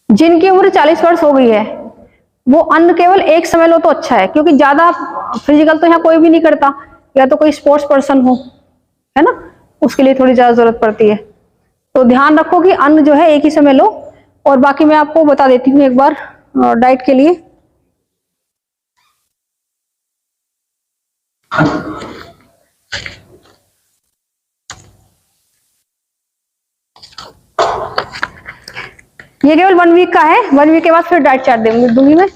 जिनकी उम्र 40 वर्ष हो गई है वो अन्न केवल एक समय लो तो अच्छा है, क्योंकि ज्यादा फिजिकल तो यहाँ कोई भी नहीं करता, या तो कोई स्पोर्ट्स पर्सन हो, है ना, उसके लिए थोड़ी ज्यादा जरूरत पड़ती है। तो ध्यान रखो कि अन्न जो है एक ही समय लो। और बाकी मैं आपको बता देती हूँ एक बार डाइट के लिए। ये केवल 1 वीक का है, 1 वीक के बाद फिर डाइट चार्ट दूंगी मैं।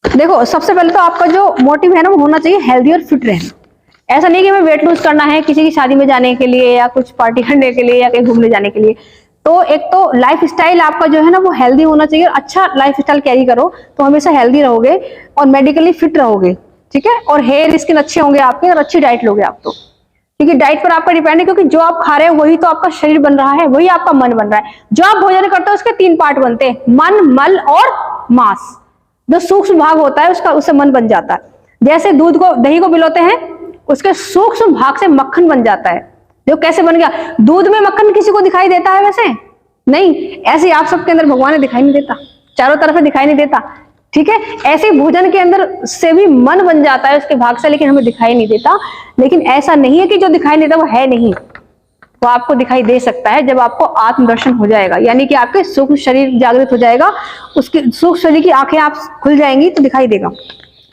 देखो सबसे पहले तो आपका जो मोटिव है ना वो होना चाहिए हेल्दी और फिट रहना। ऐसा नहीं कि मैं वेट लूज करना है किसी की शादी में जाने के लिए या कुछ पार्टी करने के लिए या कहीं घूमने जाने के लिए। तो एक तो लाइफ स्टाइल आपका जो है ना वो हेल्दी होना चाहिए, अच्छा लाइफ स्टाइल कैरी करो तो हमेशा हेल्दी रहोगे और मेडिकली फिट रहोगे, ठीक है। और हेयर स्किन अच्छे होंगे आपके और अच्छी डाइट लोगे आप तो, क्योंकि डाइट पर आपका डिपेंड है, क्योंकि जो आप खा रहे हो वही तो आपका शरीर बन रहा है, वही आपका मन बन रहा है। जो आप भोजन करते हो उसके 3 पार्ट बनते हैं, मन, मल और मांस। जो सूक्ष्म भाग होता है उसका उससे मन बन जाता है। जैसे दूध को दही को बिलोते हैं उसके सूक्ष्म भाग से मक्खन बन जाता है। जो कैसे बन गया, दूध में मक्खन किसी को दिखाई देता है वैसे नहीं, ऐसे आप सबके अंदर भगवान ने दिखाई नहीं देता, चारों तरफ दिखाई नहीं देता, ठीक है। ऐसे भोजन के अंदर से भी मन बन जाता है उसके भाग से, लेकिन हमें दिखाई नहीं देता। लेकिन ऐसा नहीं है कि जो दिखाई नहीं देता वो है नहीं, वो आपको दिखाई दे सकता है जब आपको आत्मदर्शन हो जाएगा, यानी कि आपके सूक्ष्म शरीर जागृत हो जाएगा, उसकी सूक्ष्म शरीर की आंखें आप खुल जाएंगी तो दिखाई देगा।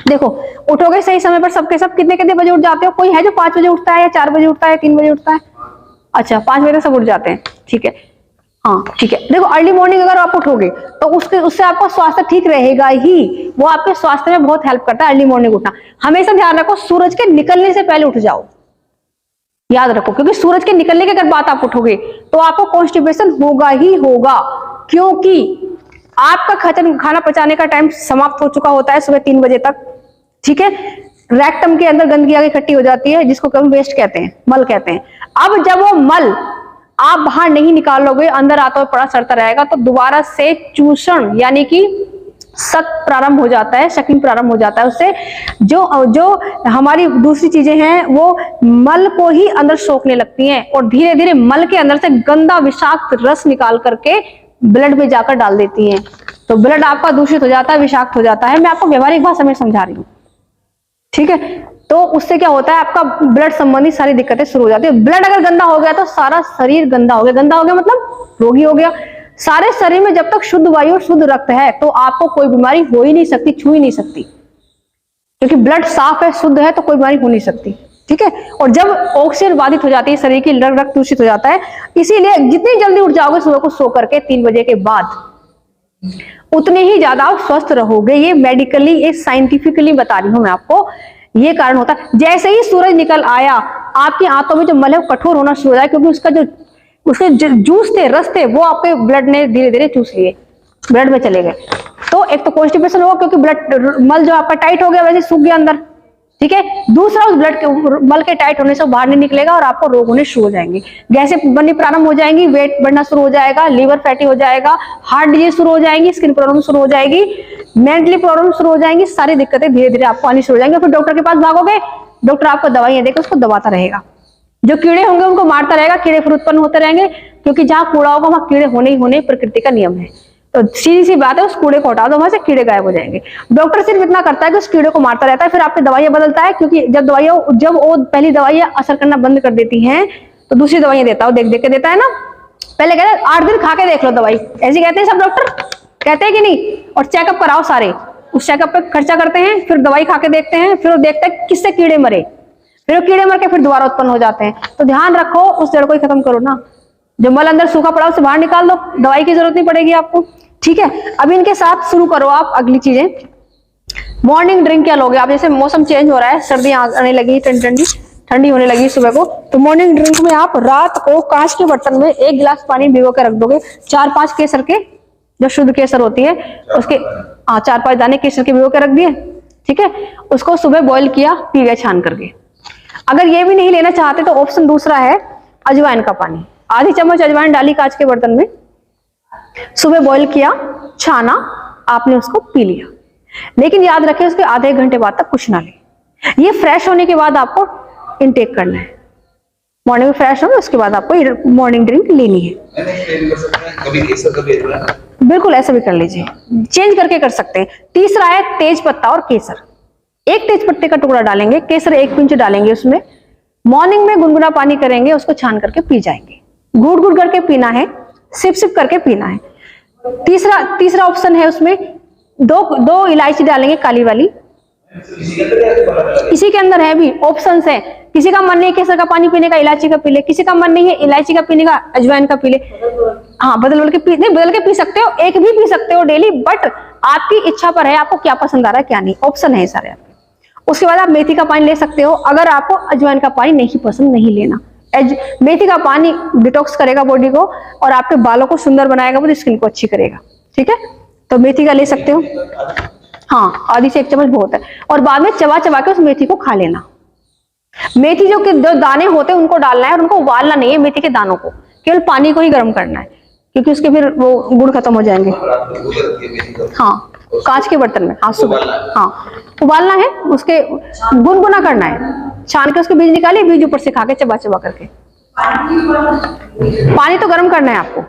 देखो उठोगे सही समय पर सबके सब, कितने कितने बजे उठ जाते हो? कोई है जो 5 बजे उठता है या 4 बजे उठता है, 3 बजे उठता है? अच्छा 5 बजे तक सब उठ जाते हैं, ठीक है, हाँ ठीक है। देखो अर्ली मॉर्निंग अगर आप उठोगे तो उससे आपका स्वास्थ्य ठीक रहेगा ही, वो आपके स्वास्थ्य में बहुत हेल्प करता है अर्ली मॉर्निंग उठना। हमेशा ध्यान रखो सूरज के निकलने से पहले उठ जाओ, याद रखो, क्योंकि सूरज के निकलने की अगर बात आप उठोगे तो आपको कॉन्स्टिपेशन होगा ही होगा, क्योंकि आपका खाना पचाने का टाइम समाप्त हो चुका होता है सुबह 3 बजे तक, ठीक है। रेक्टम के अंदर गंदगी आगे इकट्ठी हो जाती है जिसको कभी वेस्ट कहते हैं, मल कहते हैं। अब जब वो मल आप बाहर नहीं निकालोगे, अंदर आता हुआ पड़ा सड़ता रहेगा, तो दोबारा से चूषण यानी कि शक प्रारंभ हो जाता है, शकिंग प्रारंभ हो जाता है। उससे जो हमारी दूसरी चीजें हैं वो मल को ही अंदर सोखने लगती हैं और धीरे धीरे मल के अंदर से गंदा विषाक्त रस निकाल करके ब्लड में जाकर डाल देती हैं। तो ब्लड आपका दूषित हो जाता है, विषाक्त हो जाता है। मैं आपको व्यवहारिक भाषा में समझा रही हूँ, ठीक है। तो उससे क्या होता है, आपका ब्लड संबंधी सारी दिक्कतें शुरू हो जाती है। ब्लड अगर गंदा हो गया तो सारा शरीर गंदा हो गया, गंदा हो गया मतलब रोगी हो गया। सारे शरीर में जब तक शुद्ध वायु और शुद्ध रक्त है तो आपको कोई बीमारी हो ही नहीं सकती, छू ही नहीं सकती, क्योंकि ब्लड साफ है, शुद्ध है, तो कोई बीमारी हो नहीं सकती, ठीक है। और जब ऑक्सीजन बाधित हो जाती है शरीर की, रक्त दूषित हो जाता है। इसीलिए जितनी जल्दी उठ जाओगे सुबह को सो करके 3 बजे के बाद, उतने ही ज्यादा आप स्वस्थ रहोगे। ये मेडिकली, ये साइंटिफिकली बता रही हूं मैं आपको, ये कारण होता है। जैसे ही सूरज निकल आया आपकी आंतों में जो मल है वो कठोर होना शुरू हो जाए, क्योंकि उसके जूस थे, रस थे, वो आपके ब्लड ने धीरे धीरे चूस लिए, ब्लड में चले गए। तो एक तो कॉन्स्टिपेशन होगा क्योंकि ब्लड मल जो आपका टाइट हो गया वैसे सूख गया अंदर, ठीक है। दूसरा उस ब्लड के मल के टाइट होने से बाहर नहीं निकलेगा और आपको रोग होने शुरू हो जाएंगे, गैसें बननी प्रारंभ हो जाएंगी, वेट बढ़ना शुरू हो जाएगा, लीवर फैटी हो जाएगा, हार्ट डिजीज शुरू हो जाएंगी, स्किन प्रॉब्लम शुरू हो जाएगी, मेंटली प्रॉब्लम शुरू हो जाएंगी, सारी दिक्कतें धीरे धीरे आपको आनी शुरू हो जाएंगी। फिर डॉक्टर के पास भागोगे, डॉक्टर आपको दवाइयां देकर उसको दबाता रहेगा, जो कीड़े होंगे उनको मारता रहेगा, कीड़े फिर उत्पन्न होते रहेंगे, क्योंकि जहां कूड़ा होगा वहां कीड़े होने ही होने, प्रकृति का नियम है। तो सीधी सी बात है, उस कूड़े को हटा दो, वहां से कीड़े गायब हो जाएंगे। डॉक्टर सिर्फ इतना करता है कि उस कीड़े को मारता रहता है, फिर आपकी दवाइयां बदलता है, क्योंकि जब वो पहली दवाइयां असर करना बंद कर देती हैं तो दूसरी दवाइयां देता है, देख देख के देता है ना। पहले कहते हैं 8 दिन खा के देख लो दवाई, ऐसे कहते हैं सब डॉक्टर, कहते हैं कि नहीं। और चेकअप कराओ सारे, उस चेकअप पे खर्चा करते हैं, फिर दवाई खा के देखते हैं, फिर वो देखते हैं किससे कीड़े मरे, फिर वो कीड़े मर के फिर दोबारा उत्पन्न हो जाते हैं। तो ध्यान रखो, उस जड़ को ही खत्म करो ना, जो मल अंदर सूखा पड़ा उसे बाहर निकाल दो, दवाई की जरूरत नहीं पड़ेगी आपको, ठीक है। अब इनके साथ शुरू करो आप अगली चीजें। मॉर्निंग ड्रिंक क्या लोगे आप? जैसे मौसम चेंज हो रहा है, सर्दी आने लगी, ठंडी होने लगी सुबह को, तो मॉर्निंग ड्रिंक में आप रात को कांच के बर्तन में 1 गिलास पानी भिगो के रख दोगे, 4-5 केसर के, जो शुद्ध केसर होती है उसके 4-5 दाने केसर के भिगो के रख दिए, ठीक है। उसको सुबह बॉईल किया, पी गए छान करके। अगर ये भी नहीं लेना चाहते तो ऑप्शन दूसरा है अजवाइन का पानी, आधी चम्मच अजवाइन डाली कांच के बर्तन में, सुबह बॉईल किया, छाना, आपने उसको पी लिया। लेकिन याद रखें उसके आधे घंटे बाद तक कुछ ना ले, ये फ्रेश होने के बाद आपको इनटेक करना है, मॉर्निंग में फ्रेश होंगे, उसके बाद आपको मॉर्निंग ड्रिंक लेनी है। कभी केसर कभी अजवाइन। बिल्कुल ऐसा भी कर लीजिए, चेंज करके कर सकते हैं। तीसरा है तेज पत्ता और केसर। एक तेज पत्ते का टुकड़ा डालेंगे, केसर 1 पिंच डालेंगे उसमें, मॉर्निंग में गुनगुना पानी करेंगे, उसको छान करके पी जाएंगे। घूट घूट करके पीना है, सिप सिप करके पीना है। तीसरा ऑप्शन है उसमें दो इलायची डालेंगे, काली वाली। इसी के अंदर है भी ऑप्शंस है। किसी का मन नहीं केसर का पानी पीने का, इलायची का पी ले। किसी का मन नहीं है इलायची का पीने का, अजवाइन का पी ले। हाँ, बदल के पी सकते हो, एक भी पी सकते हो डेली, बट आपकी इच्छा पर है, आपको क्या पसंद आ रहा है क्या नहीं, ऑप्शन है सारे आपके। उसके बाद आप मेथी का पानी ले सकते हो, अगर आपको अजवाइन का पानी नहीं पसंद, नहीं लेना। मेथी का पानी डिटॉक्स करेगा बॉडी को और आपके बालों को सुंदर बनाएगा, वो स्किन को अच्छी करेगा। ठीक है, तो मेथी का ले सकते हो। हाँ, आधी से 1 चम्मच बहुत है। और बाद में चबा चबा के उस मेथी को खा लेना। मेथी जो दाने होते हैं उनको डालना है और उनको उबालना नहीं है, मेथी के दानों को केवल पानी को ही गर्म करना है, क्योंकि उसके फिर वो गुण खत्म हो जाएंगे। हाँ, कांच के बर्तन में, हाँ सुबह, हाँ उबालना है, उसके गुनगुना करना है, छान के उसके बीज निकालिए, बीज ऊपर से खा के चबा चबा करके। पानी तो गर्म करना है आपको,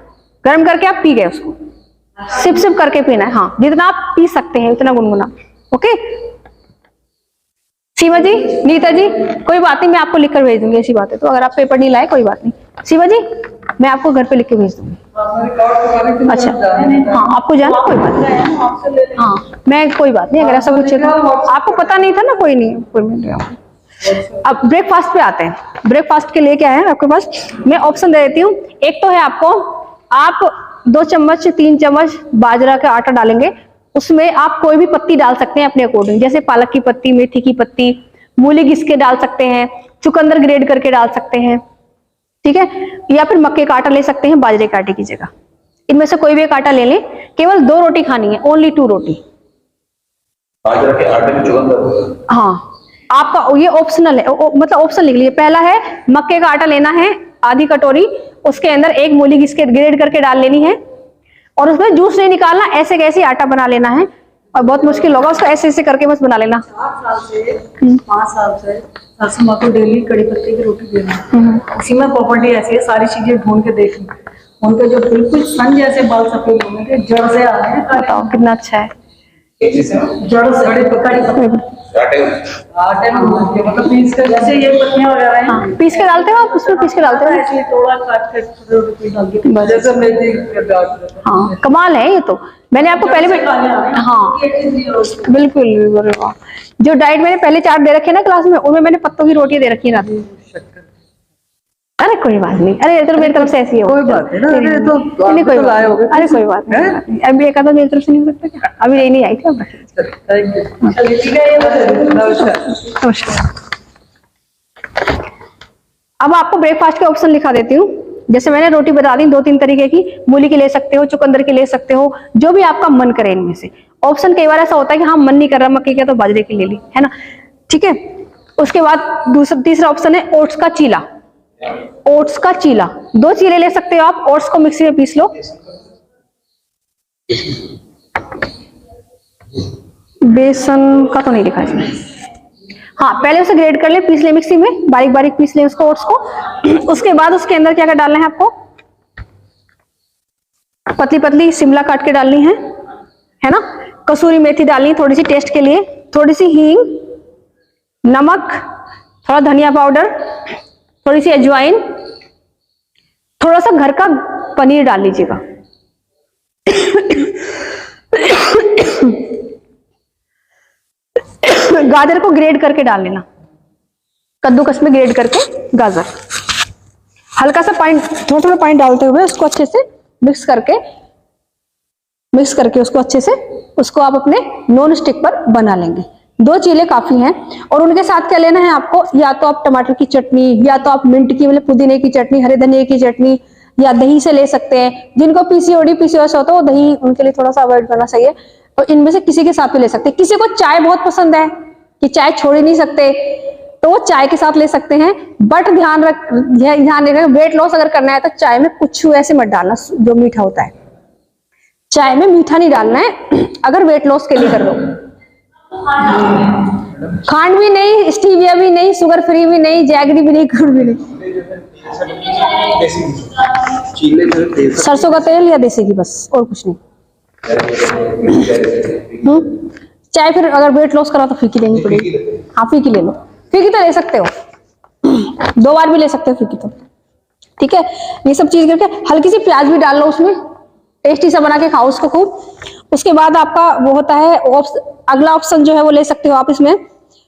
गर्म करके आप पी गए उसको, सिप सिप करके पीना है। हाँ, जितना आप पी सकते हैं उतना गुनगुना। ओके शिवा जी, नीता जी, कोई बात नहीं, मैं आपको लिखकर भेज दूंगी ऐसी बात है तो। अगर आप पेपर नहीं लाए कोई बात नहीं, शिवा जी मैं आपको घर पे लिख के भेज दूंगी। अच्छा, हाँ आपको जाना, कोई बात नहीं। हाँ, मैं कोई बात नहीं, अगर ऐसा कुछ है तो आपको पता नहीं था ना, कोई नहीं, कोई नहीं। अब ब्रेकफास्ट पे आते हैं। ब्रेकफास्ट के लिए क्या है आपके पास, मैं ऑप्शन दे देती हूँ। एक तो है आपको, आप 2 चम्मच 3 चम्मच बाजरा का आटा डालेंगे, उसमें आप कोई भी पत्ती डाल सकते हैं अपने अकॉर्डिंग, जैसे पालक की पत्ती, मेथी की पत्ती, मूली घिस के डाल सकते हैं, चुकंदर ग्रेड करके डाल सकते हैं। ठीक है, या फिर मक्के का आटा ले सकते हैं बाजरे के आटे की जगह। इनमें से कोई भी एक आटा ले लें। केवल 2 रोटी खानी है, ओनली 2 रोटी। बाजरे के आटे में चुकंदर, हाँ आपका ये ऑप्शनल है, मतलब ऑप्शन लिख लीजिए। पहला है मक्के का आटा लेना है आधी कटोरी, उसके अंदर 1 मूली घिस के ग्रेड करके डाल लेनी है, और उसमें जूस नहीं निकालना, ऐसे कैसे आटा बना लेना है। और बहुत मुश्किल होगा उसको, ऐसे ऐसे करके बस बना लेना। 5 साल से सासू माँ को डेली कड़ी पत्ते की रोटी देना। उसी में प्रॉपर्टी ऐसी है, सारी चीजें ढूंढ के देख ली, उनके जो बिल्कुल सन जैसे बाल सफेद होने के जड़ से आ रहे हैं। बताओ कितना अच्छा है, जड़ से कड़ी पत्ते आटे में भून के, मतलब पीस के, जैसे ये पत्तियां वगैरह हैं। हाँ, पीस के डालते हो आप, उसमें पीस के डालते हो ऐसे थोड़ा काट के छोटे-छोटे डाल के, जैसे मेथी के डाल। हाँ, कमाल है ये तो। मैंने आपको पहले भी, हाँ बिल्कुल बिल्कुल, वाह। जो डाइट मैंने पहले चार्ट दे रखे ना क्लास में, उनमें मैंने पत्तों की रोटी दे रखी है रात में। अरे कोई बात नहीं, अरे तो मेरी तरफ से ऐसी हो, कोई बात है ना, अरे तो नहीं कोई लाए होगे, अरे कोई बात नहीं, अभी एक आधा मेरी तरफ से नहीं हो सकता क्या, अभी यही नहीं आई थी। अब थैंक यू, नमस्कार। अब आपको ब्रेकफास्ट के ऑप्शन लिखा देती हूँ। जैसे मैंने रोटी बता दी 2-3 तरीके की, मूली की ले सकते हो, चुकंदर की ले सकते हो, जो भी आपका मन करे इनमें से। ऑप्शन कई बार ऐसा होता है कि हाँ मन नहीं कर रहा मक्के का, तो बाजरे की ले ली, है ना। ठीक है, उसके बाद तीसरा ऑप्शन है ओट्स का चीला। ओट्स का चीला 2 चीले ले सकते हो आप। ओट्स को मिक्सी में पीस लो, बेसन का तो नहीं लिखा इसमें। हाँ, पहले उसे ग्रेड कर ले, पीस ले मिक्सी में, बारीक बारीक पीस ले उसको, ओट्स को। उसके बाद उसके अंदर क्या क्या डालना है आपको, पतली पतली शिमला काट के डालनी है ना, कसूरी मेथी डालनी थोड़ी सी टेस्ट के लिए, थोड़ी सी हींग, नमक, थोड़ा धनिया पाउडर, थोड़ी सी अजवाइन, थोड़ा सा घर का पनीर डाल लीजिएगा। गाजर को ग्रेड करके डाल लेना, कद्दूकस में ग्रेड करके गाजर। हल्का सा पानी, थोड़ा थोड़ा पानी डालते हुए उसको अच्छे से मिक्स करके उसको अच्छे से, उसको आप अपने नॉन स्टिक पर बना लेंगे। 2 चीले काफी हैं। और उनके साथ क्या लेना है आपको, या तो आप टमाटर की चटनी, या तो आप मिंट की मतलब पुदीने की चटनी, हरे धनिया की चटनी, या दही से ले सकते हैं। जिनको पीसीओडी पीसीओएस होता है वो दही उनके लिए थोड़ा सा अवॉइड करना चाहिए। और इनमें से किसी के साथ भी ले सकते हैं। किसी को चाय बहुत पसंद है कि चाय छोड़ ही नहीं सकते, तो वो चाय के साथ ले सकते हैं। बट ध्यान रखें, वेट लॉस अगर करना है तो चाय में कुछ ऐसे मत डालना जो मीठा होता है। चाय में मीठा नहीं डालना है अगर वेट लॉस के लिए कर रहे हो। खांड भी नहीं, स्टीविया भी नहीं, शुगर फ्री भी नहीं, जैगरी भी नहीं, गुड़ भी नहीं। सरसों का तेल या देसी घी, बस और कुछ नहीं। चाहे फिर अगर वेट लॉस करा तो फीकी लेनी पड़ेगी। हाँ फीकी ले लो, फीकी तो ले सकते हो, 2 बार भी ले सकते हो फीकी तो, ठीक है। ये सब चीज करके हल्की सी प्याज भी डाल लो उसमें, टेस्टी सा बना के खाओ उसको खूब। उसके बाद आपका वो होता है अगला ऑप्शन जो है वो ले सकते हो आप इसमें,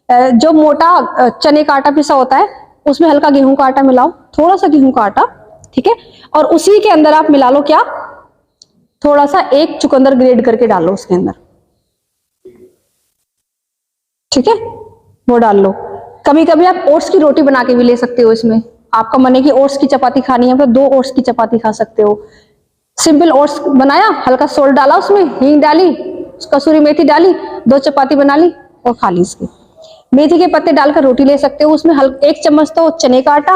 जो मोटा चने का आटा पिसा होता है उसमें हल्का गेहूं का आटा मिलाओ, थोड़ा सा गेहूं का आटा, ठीक है। और उसी के अंदर आप मिला लो क्या, थोड़ा सा एक चुकंदर ग्रेड करके डालो उसके अंदर, ठीक है, वो डाल लो। कभी कभी आप ओट्स की रोटी बना के भी ले सकते हो इसमें, आपका मन है कि ओट्स की चपाती खानी है तो 2 ओट्स की चपाती खा सकते हो। सिंपल ओट्स बनाया, हल्का सोल्ट डाला उसमें, हींग डाली, कसूरी मेथी डाली, 2 चपाती बना ली और खा ली। इसकी मेथी के पत्ते डालकर रोटी ले सकते हो उसमें, 1 चम्मच तो चने का आटा,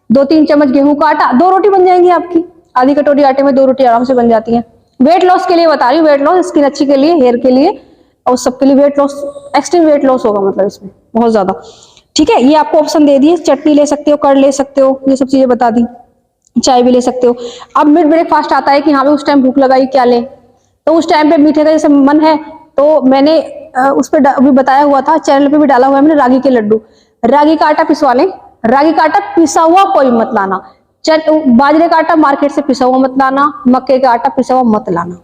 2-3 चम्मच गेहूं का आटा, 2 रोटी बन जाएंगी आपकी। आधी कटोरी आटे में 2 रोटी आराम से बन जाती है। वेट लॉस के लिए बता रही हूँ, वेट लॉस, स्किन अच्छी के लिए, हेयर के लिए और सबके लिए weight loss, extreme weight loss होगा मतलब इसमें बहुत ज्यादा, ठीक है। ये आपको ऑप्शन दे दिए, चटनी ले सकते हो, कर्ड ले सकते हो, ये सब चीजें बता दी, चाय भी ले सकते हो। अब मिड ब्रेकफास्ट आता है कि हाँ उस टाइम भूख लगाई क्या ले, तो उस टाइम पे मीठे का जैसे मन है तो मैंने उस पर अभी बताया हुआ था, चैनल पे भी डाला हुआ है मैंने, रागी के लड्डू। रागी का आटा पिसवा लें, रागी का आटा पिसा हुआ कोई मत लाना, बाजरे का आटा मार्केट से पिसा हुआ मत लाना, मक्के का आटा पिसा हुआ मत लाना।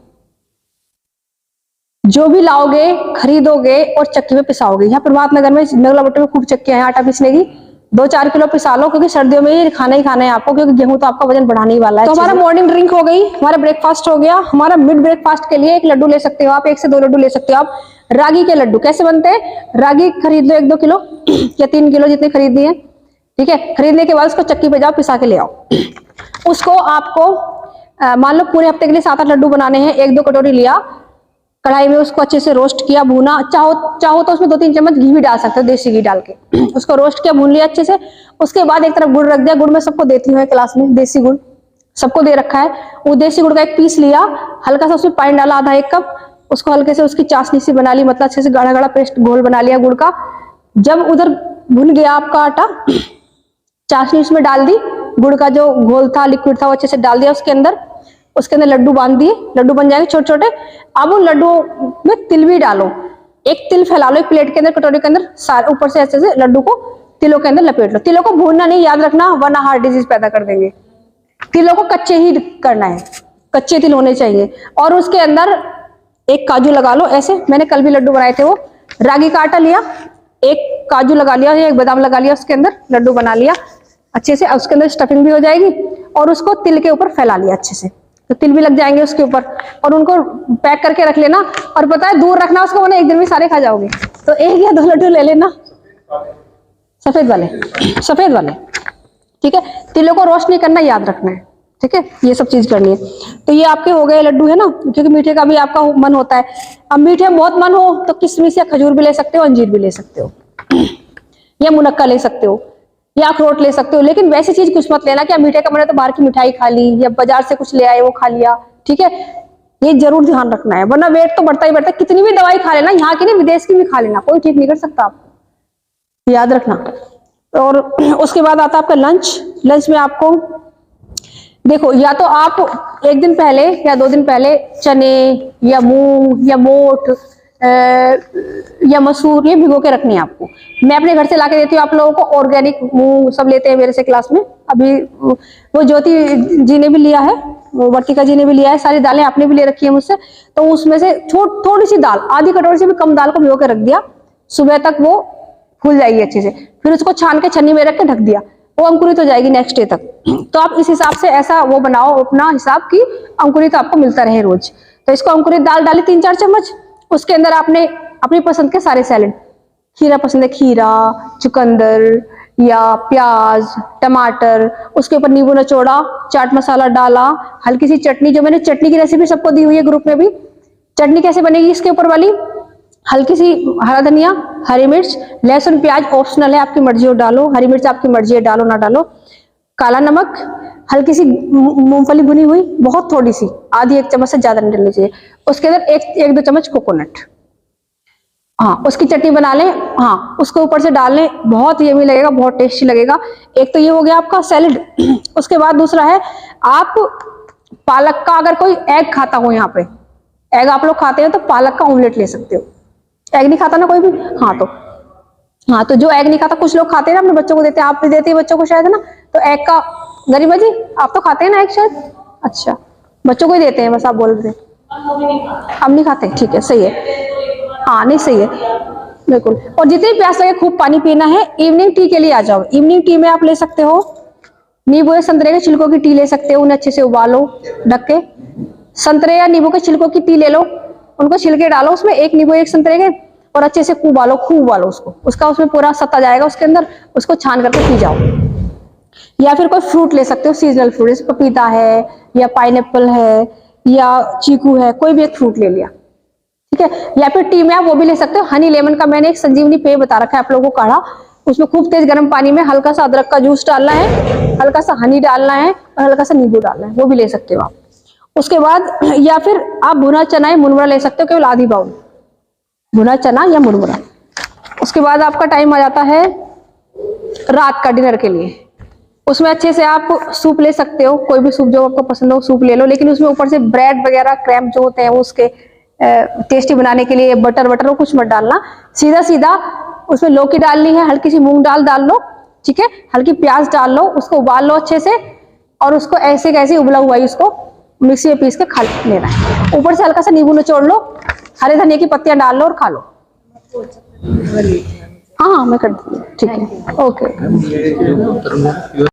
जो भी लाओगे खरीदोगे और चक्की में पिसाओगे। यहाँ प्रभात नगर में नगला में खूब चक्कियां हैं आटा पीसने की, 2-4 किलो पिसा लो, क्योंकि सर्दियों में ये खाना ही खाना है आपको, क्योंकि गेहूं तो आपका वजन बढ़ाने ही वाला है। तो हमारा मॉर्निंग ड्रिंक हो गई, हमारा ब्रेकफास्ट हो गया। हमारा मिड ब्रेकफास्ट के लिए 1 लड्डू ले सकते हो आप, 1 से 2 लड्डू ले सकते हो आप। रागी के लड्डू कैसे बनते हैं, रागी खरीद लो 1-2 किलो या 3 किलो जितने खरीदनी है, ठीक है। खरीदने के बाद उसको चक्की पे जाओ, पिसा के ले आओ। उसको आपको मान लो पूरे हफ्ते के लिए 7-8 लड्डू बनाने हैं, 1-2 कटोरी लिया, कढ़ाई में उसको अच्छे से रोस्ट किया, भूना, चाहो तो उसमें 2-3 चम्मच घी भी डाल सकते हो, देसी घी डाल के उसको रोस्ट किया, भून लिया अच्छे से। उसके बाद एक तरफ गुड़ रख दिया, गुड़ में सबको देती हूँ क्लास में, देसी गुड़ सबको दे रखा है। वो देसी गुड़ का 1 पीस लिया, हल्का सा उसमें पानी डाला, आधा 1 कप, उसको हल्के से उसकी चाशनी सी बना ली, मतलब अच्छे से गाढ़ा गाढ़ा पेस्ट घोल बना लिया गुड़ का। जब उधर भुन गया आपका आटा, चाशनी उसमें डाल दी, गुड़ का जो घोल था, लिक्विड था, वो अच्छे से डाल दिया उसके अंदर लड्डू बांध दिए, लड्डू बन जाएंगे छोटे छोटे। अब उन लड्डुओं में तिल भी डालो, 1 तिल फैला लो 1 प्लेट के अंदर, कटोरी के अंदर, सारे ऊपर से ऐसे से लड्डू को तिलों के अंदर लपेट लो। तिलों को भूनना नहीं, याद रखना, वरना हार्ट डिजीज पैदा कर देंगे। तिलों को कच्चे ही करना है, कच्चे तिल होने चाहिए। और उसके अंदर 1 काजू लगा लो, ऐसे मैंने कल भी लड्डू बनाए थे वो। रागी का आटा लिया, 1 काजू लगा लिया, 1 बादाम लगा लिया, उसके अंदर लड्डू बना लिया अच्छे से, उसके अंदर स्टफिंग भी हो जाएगी। और उसको तिल के ऊपर फैला लिया अच्छे से, तो तिल भी लग जाएंगे उसके ऊपर, और उनको पैक करके रख लेना। और पता है दूर रखना उसको, वरना 1 दिन में सारे खा जाओगे। तो 1 या 2 लड्डू ले लेना, सफेद वाले, ठीक है। तिलों को रोस्ट नहीं करना, याद रखना है, ठीक है। ये सब चीज करनी है। तो ये आपके हो गए लड्डू, है ना, क्योंकि मीठे का भी आपका मन होता है। अब मीठे में बहुत मन हो तो किशमिश या खजूर भी ले सकते हो, अंजीर भी ले सकते हो, या मुनक्का ले सकते हो, या अखरोट ले सकते हो। लेकिन वैसी चीज कुछ मत लेना कि मीठे का मन है तो बाहर की मिठाई खा ली, या बाजार से कुछ ले आए वो खा लिया, ठीक है। ये जरूर ध्यान रखना है, वरना वेट तो बढ़ता ही बढ़ता है। कितनी भी दवाई खा लेना, यहाँ की नहीं विदेश की भी खा लेना, कोई ठीक नहीं कर सकता आपको, याद रखना। और उसके बाद आता है आपका लंच में आपको देखो, या तो आप 1 दिन पहले या 2 दिन पहले चने या मूंग या मोठ या मसूर ये भिगो के रखनी है आपको। मैं अपने घर से लाके देती हूँ आप लोगों को, ऑर्गेनिक मूंग सब लेते हैं मेरे से क्लास में। अभी वो ज्योति जी ने भी लिया है, वो वर्तिका जी ने भी लिया है, सारी दालें आपने भी ले रखी है मुझसे। तो उसमें से थोड़ी सी दाल, आधी कटोरी से भी कम दाल को भिगो के रख दिया, सुबह तक वो फूल जाएगी अच्छे से। फिर उसको छान के छन्नी में रख के ढक दिया, वो अंकुरित हो जाएगी नेक्स्ट डे तक। तो आप इस हिसाब से ऐसा वो बनाओ अपना हिसाब की अंकुरित आपको मिलता रहे रोज। तो इसको अंकुरित दाल डाली 3-4 चम्मच, उसके अंदर आपने अपनी पसंद के सारे सैलेड, खीरा पसंद है खीरा, चुकंदर या प्याज, टमाटर, उसके ऊपर नींबू निचोड़ा, चाट मसाला डाला, हल्की सी चटनी, जो मैंने चटनी की रेसिपी सबको दी हुई है ग्रुप में भी। चटनी कैसे बनेगी इसके ऊपर वाली, हल्की सी हरा धनिया, हरी मिर्च, लहसुन, प्याज ऑप्शनल है, आपकी मर्जी हो डालो, हरी मिर्च आपकी मर्जी है डालो ना डालो, काला नमक, हल्की सी मूंगफली भुनी हुई, बहुत थोड़ी सी, आधी 1 चम्मच से ज्यादा नहीं डालनी चाहिए। उसके अंदर 1-2 चम्मच कोकोनट, हाँ उसकी चटनी बना लें, हाँ उसको ऊपर से डाल लें, बहुत यमी लगेगा, बहुत टेस्टी लगेगा। एक तो ये हो गया आपका सैलेड। उसके बाद दूसरा है, आप पालक का, अगर कोई एग खाता हो, यहाँ पे एग आप लोग खाते हैं तो पालक का ऑमलेट ले सकते हो। एग नहीं खाता ना कोई भी, हाँ तो जो एग नहीं खाता, कुछ लोग खाते हैं ना, अपने बच्चों को देते हैं, आप भी देते हैं बच्चों को शायद, है ना। तो एग का, गरिमा जी आप तो खाते हैं ना एग शायद, अच्छा बच्चों को ही देते हैं बस, आप बोल रहे हैं हम नहीं खाते, ठीक है सही है, हाँ नहीं सही है बिल्कुल। और जितनी प्यास लगे खूब पानी पीना है। इवनिंग टी के लिए आ जाओ। इवनिंग टी में आप ले सकते हो नींबू या संतरे के छिलकों की टी ले सकते हो, उन्हें अच्छे से उबालो ढक के। संतरे या नींबू के छिलकों की टी ले लो, उनको छिलके डालो उसमें, एक नींबू एक संतरे के, और अच्छे से खूब उबालो उसको, उसका उसमें पूरा सत्ता जाएगा उसके अंदर, उसको छान करके पी जाओ। या फिर कोई फ्रूट ले सकते हो, सीजनल फ्रूट, जैसे पपीता है या पाइनएप्पल है या चीकू है, कोई भी एक फ्रूट ले लिया, ठीक है। या फिर टी में आप वो भी ले सकते हो, हनी लेमन का मैंने एक संजीवनी पेय बता रखा है आप लोगों को, काढ़ा, उसमें खूब तेज गर्म पानी में हल्का सा अदरक का जूस डालना है, हल्का सा हनी डालना है और हल्का सा नींबू डालना है, वो भी ले सकते हो आप। उसके बाद या फिर आप भुना चना या मुरमुरा ले सकते हो, केवल आधी बाउल भुना चना या मुरमुरा। उसके बाद आपका टाइम आ जाता है रात का डिनर के लिए। उसमें अच्छे से आप सूप ले सकते हो, कोई भी सूप जो आपको पसंद हो सूप ले लो, लेकिन उसमें ऊपर से ब्रेड वगैरह क्रैम्प जो होते हैं वो उसके टेस्टी बनाने के लिए बटर वो कुछ मत डालना, सीधा सीधा उसमें लौकी डालनी है, हल्की सी मूंग दाल डाल लो, ठीक है, हल्की प्याज डाल लो, उसको उबाल लो अच्छे से, और उसको ऐसे कैसे उबला हुआ है उसको मिक्सी में पीस के खा लेना है। ऊपर से हल्का सा नींबू निचोड़ लो, हरे धनिया की पत्तियां डाल लो और खा लो। हाँ मैं कर दूंगी, ठीक है, ओके।